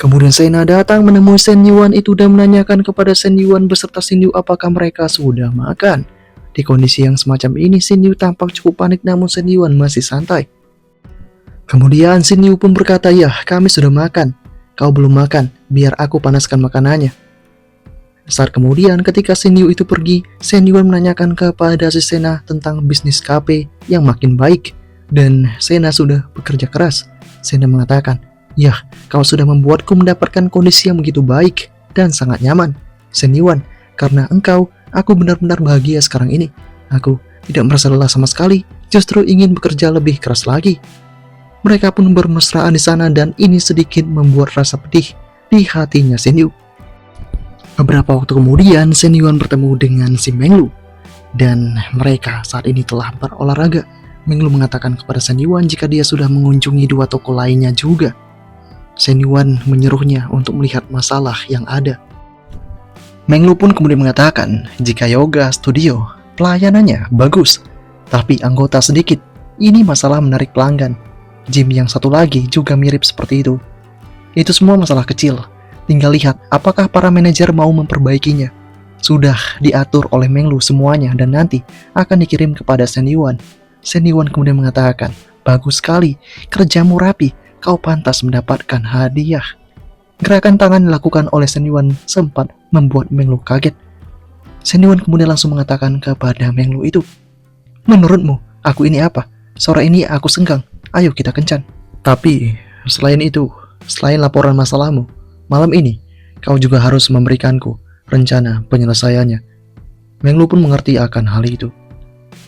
Kemudian Sena datang menemui Shen Yuan itu dan menanyakan kepada Shen Yuan beserta Xin Yu apakah mereka sudah makan. Di kondisi yang semacam ini, Xin Yu tampak cukup panik namun Shen Yuan masih santai. Kemudian Xin Yu pun berkata, "Ya, kami sudah makan. Kau belum makan, biar aku panaskan makanannya." Saat kemudian ketika Xin Yu itu pergi, Shen Yuan menanyakan kepada si Sena tentang bisnis kafe yang makin baik. Dan Sena sudah bekerja keras. Sena mengatakan, "Yah, kau sudah membuatku mendapatkan kondisi yang begitu baik dan sangat nyaman, Shen Yuan. Karena engkau, aku benar-benar bahagia sekarang ini. Aku tidak merasa lelah sama sekali, justru ingin bekerja lebih keras lagi." Mereka pun bermesraan di sana dan ini sedikit membuat rasa pedih di hatinya Shen Yu. Beberapa waktu kemudian, Shen Yuan bertemu dengan si Meng Lu. Dan mereka saat ini telah berolahraga. Meng Lu mengatakan kepada Shen Yuan jika dia sudah mengunjungi 2 toko lainnya juga. Shen Yuan menyuruhnya untuk melihat masalah yang ada. Meng Lu pun kemudian mengatakan jika yoga studio pelayanannya bagus, tapi anggota sedikit. Ini masalah menarik pelanggan. Gym yang satu lagi juga mirip seperti itu. Itu semua masalah kecil. Tinggal lihat apakah para manajer mau memperbaikinya. Sudah diatur oleh Meng Lu semuanya dan nanti akan dikirim kepada Shen Yuan. Shen Yuan kemudian mengatakan, "Bagus sekali, kerjamu rapi, kau pantas mendapatkan hadiah." Gerakan tangan dilakukan oleh Shen Yuan sempat membuat Meng Lu kaget. Shen Yuan kemudian langsung mengatakan kepada Meng Lu itu, "Menurutmu, aku ini apa? Sore ini aku senggang, ayo kita kencan. Tapi selain itu, selain laporan masalahmu, malam ini kau juga harus memberikanku rencana penyelesaiannya." Meng Lu pun mengerti akan hal itu.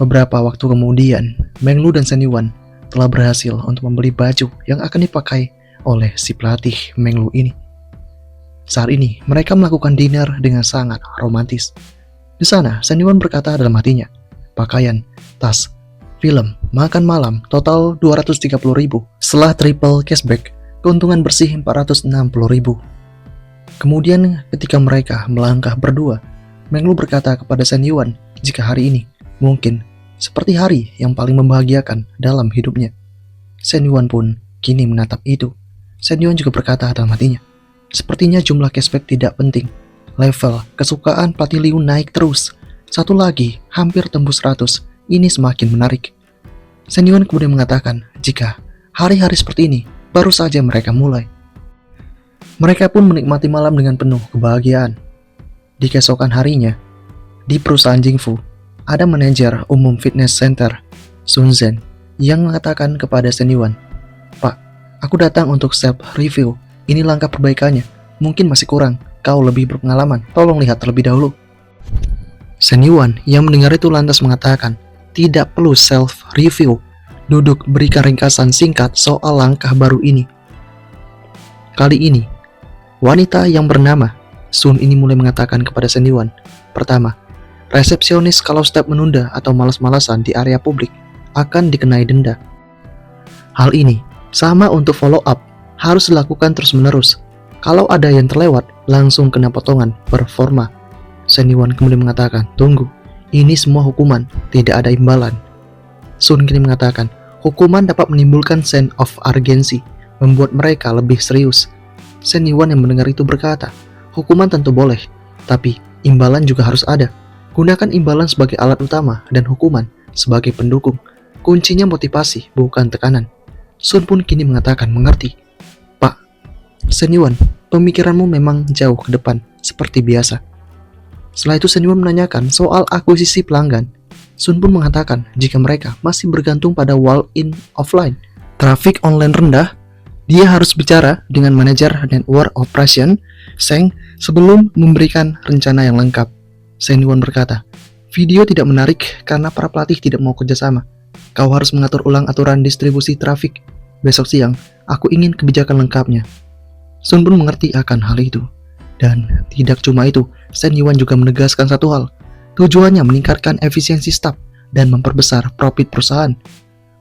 Beberapa waktu kemudian, Meng Lu dan Shen Yuan telah berhasil untuk membeli baju yang akan dipakai oleh si pelatih Meng Lu ini. Saat ini, mereka melakukan dinner dengan sangat romantis. Di sana, Shen Yuan berkata dalam hatinya, "Pakaian, tas, film, makan malam, total 230.000. Setelah triple cashback, keuntungan bersih 460.000. Kemudian ketika mereka melangkah berdua, Meng Lu berkata kepada Shen Yuan jika hari ini mungkin seperti hari yang paling membahagiakan dalam hidupnya. Shen Yuan pun kini menatap itu. Shen Yuan juga berkata dalam hatinya, "Sepertinya jumlah cashback tidak penting. Level kesukaan pelatih Liu naik terus. Satu lagi hampir tembus 100. Ini semakin menarik." Shen Yuan kemudian mengatakan jika hari-hari seperti ini baru saja mereka mulai. Mereka pun menikmati malam dengan penuh kebahagiaan. Di keesokan harinya, di perusahaan Jingfu, ada manajer umum fitness center, Sun Zhen, yang mengatakan kepada Shen Yuan, "Pak, aku datang untuk self review. Ini langkah perbaikannya. Mungkin masih kurang. Kau lebih berpengalaman. Tolong lihat terlebih dahulu." Shen Yuan yang mendengar itu lantas mengatakan, "Tidak perlu self review. Duduk berikan ringkasan singkat soal langkah baru ini." Kali ini, wanita yang bernama Sun ini mulai mengatakan kepada Shen Yuan, "Pertama, resepsionis kalau step menunda atau malas-malasan di area publik akan dikenai denda. Hal ini sama untuk follow up, harus dilakukan terus-menerus. Kalau ada yang terlewat, langsung kena potongan performa." Shen Yuan kemudian mengatakan, "Tunggu, ini semua hukuman, tidak ada imbalan." Sun kini mengatakan, "Hukuman dapat menimbulkan sense of urgency, membuat mereka lebih serius." Shen Yuan yang mendengar itu berkata, "Hukuman tentu boleh, tapi imbalan juga harus ada. Gunakan imbalan sebagai alat utama dan hukuman sebagai pendukung. Kuncinya motivasi, bukan tekanan." Sun pun kini mengatakan mengerti. "Pak, Shen Yuan, pemikiranmu memang jauh ke depan, seperti biasa." Setelah itu Shen Yuan menanyakan soal akuisisi pelanggan. Sun pun mengatakan jika mereka masih bergantung pada walk-in offline, traffic online rendah, dia harus bicara dengan manajer network operation, Seng, sebelum memberikan rencana yang lengkap. Shen Yuan berkata, "Video tidak menarik karena para pelatih tidak mau kerjasama. Kau harus mengatur ulang aturan distribusi trafik. Besok siang, aku ingin kebijakan lengkapnya." Sun pun mengerti akan hal itu. Dan tidak cuma itu, Shen Yuan juga menegaskan satu hal. Tujuannya meningkatkan efisiensi staf dan memperbesar profit perusahaan.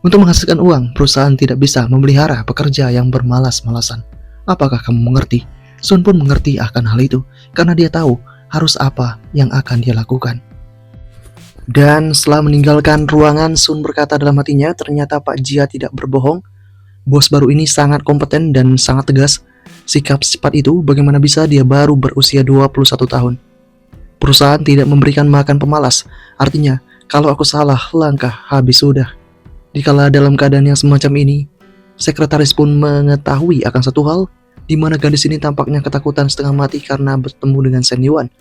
Untuk menghasilkan uang, perusahaan tidak bisa memelihara pekerja yang bermalas-malasan. Apakah kamu mengerti? Sun pun mengerti akan hal itu, karena dia tahu harus apa yang akan dia lakukan. Dan setelah meninggalkan ruangan, Sun berkata dalam hatinya, ternyata Pak Jia tidak berbohong. Bos baru ini sangat kompeten dan sangat tegas. Sikap secepat itu bagaimana bisa dia baru berusia 21 tahun. Perusahaan tidak memberikan makan pemalas. Artinya, kalau aku salah langkah, habis sudah. Dikala dalam keadaan yang semacam ini, sekretaris pun mengetahui akan satu hal, di mana gadis ini tampaknya ketakutan setengah mati karena bertemu dengan Shen Yuan.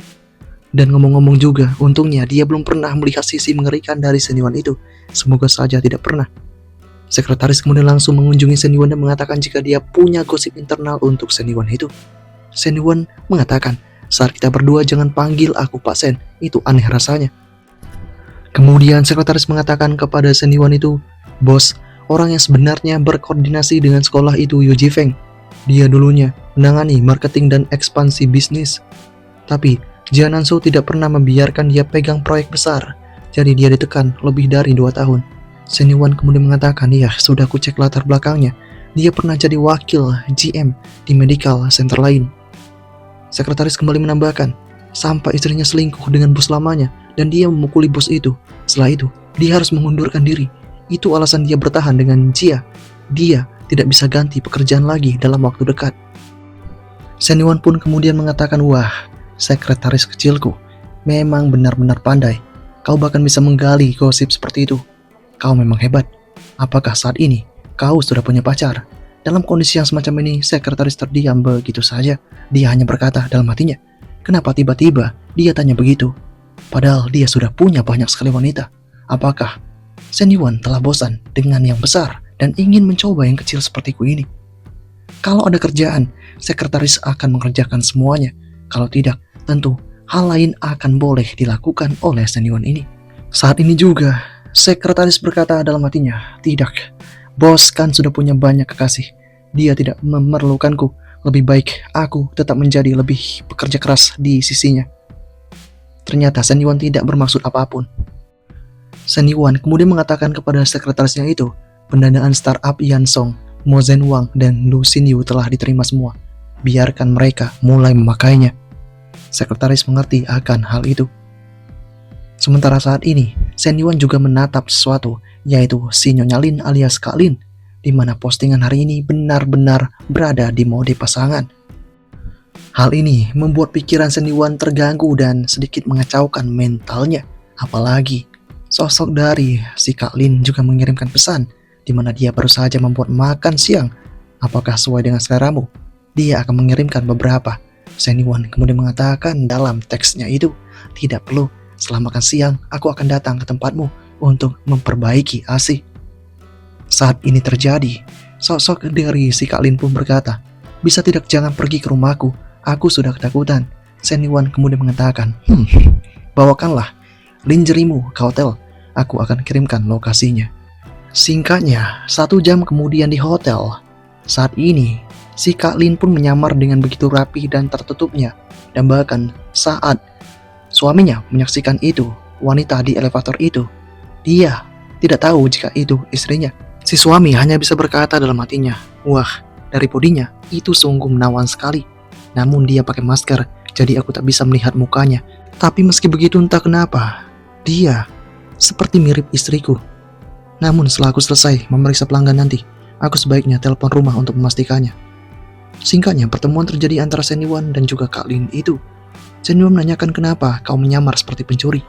Dan ngomong-ngomong juga, untungnya dia belum pernah melihat sisi mengerikan dari Shen Yuan itu. Semoga saja tidak pernah. Sekretaris kemudian langsung mengunjungi Shen Yuan dan mengatakan jika dia punya gosip internal untuk Shen Yuan itu. Shen Yuan mengatakan, saat kita berdua jangan panggil aku Pak Shen, itu aneh rasanya. Kemudian sekretaris mengatakan kepada Shen Yuan itu, bos, orang yang sebenarnya berkoordinasi dengan sekolah itu Yu Jifeng. Dia dulunya menangani marketing dan ekspansi bisnis. Tapi Jian Nansu tidak pernah membiarkan dia pegang proyek besar, jadi dia ditekan lebih dari 2 tahun. Shen Yuan kemudian mengatakan, ya sudah ku cek latar belakangnya, dia pernah jadi wakil GM di medical center lain. Sekretaris kembali menambahkan, sampai istrinya selingkuh dengan bos lamanya dan dia memukuli bos itu. Setelah itu, dia harus mengundurkan diri. Itu alasan dia bertahan dengan Jia. Dia tidak bisa ganti pekerjaan lagi dalam waktu dekat. Shen Yuan pun kemudian mengatakan, wah, sekretaris kecilku, memang benar-benar pandai. Kau bahkan bisa menggali gosip seperti itu. Kau memang hebat. Apakah saat ini kau sudah punya pacar? Dalam kondisi yang semacam ini, sekretaris terdiam begitu saja. Dia hanya berkata dalam hatinya, kenapa tiba-tiba dia tanya begitu? Padahal dia sudah punya banyak sekali wanita. Apakah Shen Yuan telah bosan dengan yang besar dan ingin mencoba yang kecil sepertiku ini? Kalau ada kerjaan, sekretaris akan mengerjakan semuanya. Kalau tidak, tentu hal lain akan boleh dilakukan oleh Shen Yuan ini. Saat ini juga, sekretaris berkata dalam hatinya, tidak, bos kan sudah punya banyak kekasih. Dia tidak memerlukanku. Lebih baik aku tetap menjadi lebih bekerja keras di sisinya. Ternyata Shen Yuan tidak bermaksud apapun. Shen Yuan kemudian mengatakan kepada sekretarisnya itu, pendanaan startup Yansong, Mo Zhen Wang, dan Lu Xinyu telah diterima semua. Biarkan mereka mulai memakainya. Sekretaris mengerti akan hal itu. Sementara saat ini, Shen Yuan juga menatap sesuatu, yaitu si Nyonya Lin alias Kak Lin, di mana postingan hari ini benar-benar berada di mode pasangan. Hal ini membuat pikiran Shen Yuan terganggu dan sedikit mengacaukan mentalnya. Apalagi, sosok dari si Kak Lin juga mengirimkan pesan, di mana dia baru saja membuat makan siang. Apakah sesuai dengan seleramu? Dia akan mengirimkan beberapa. Shen Yuan kemudian mengatakan dalam teksnya itu, tidak perlu, setelah makan siang aku akan datang ke tempatmu untuk memperbaiki ASI. Saat ini terjadi, sosok dari si Kak Lin pun berkata, bisa tidak jangan pergi ke rumahku, aku sudah ketakutan. Shen Yuan kemudian mengatakan, bawakanlah lingerie-mu ke hotel, aku akan kirimkan lokasinya. Singkatnya, 1 jam kemudian di hotel. Saat ini, si Kak Lin pun menyamar dengan begitu rapi dan tertutupnya. Dan bahkan saat suaminya menyaksikan itu, wanita di elevator itu, dia tidak tahu jika itu istrinya. Si suami hanya bisa berkata dalam hatinya, wah, dari bodinya itu sungguh menawan sekali. Namun dia pakai masker, jadi aku tak bisa melihat mukanya. Tapi meski begitu entah kenapa, dia seperti mirip istriku. Namun setelah aku selesai memeriksa pelanggan nanti, aku sebaiknya telepon rumah untuk memastikannya. Singkatnya, pertemuan terjadi antara Shen Yuan dan juga Kak Lin itu. Shen Yuan menanyakan kenapa kau menyamar seperti pencuri.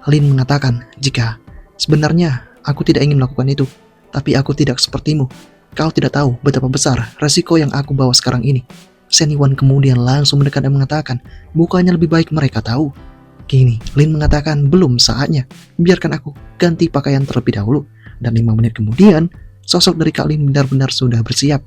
Lin mengatakan, jika sebenarnya aku tidak ingin melakukan itu, tapi aku tidak sepertimu. Kau tidak tahu betapa besar resiko yang aku bawa sekarang ini. Shen Yuan kemudian langsung mendekat dan mengatakan, bukannya lebih baik mereka tahu. Kini, Lin mengatakan belum saatnya, biarkan aku ganti pakaian terlebih dahulu. Dan 5 menit kemudian, sosok dari Kak Lin benar-benar sudah bersiap.